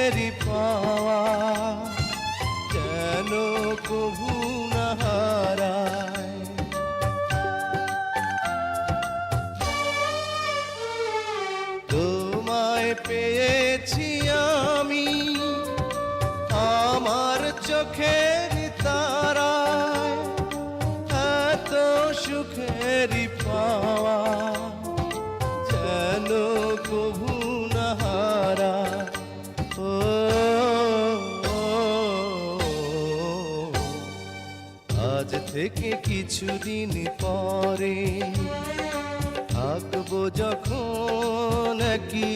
সুখেরই পাওয়া যেন কভু না হারায়। তোমায় পেয়েছি আমি আমার চোখের তারায়, এত সুখেরই পাওয়া যেন কভু না হারায়। ও আজ থেকে কিছুদিন পরে থাকবো যখন কি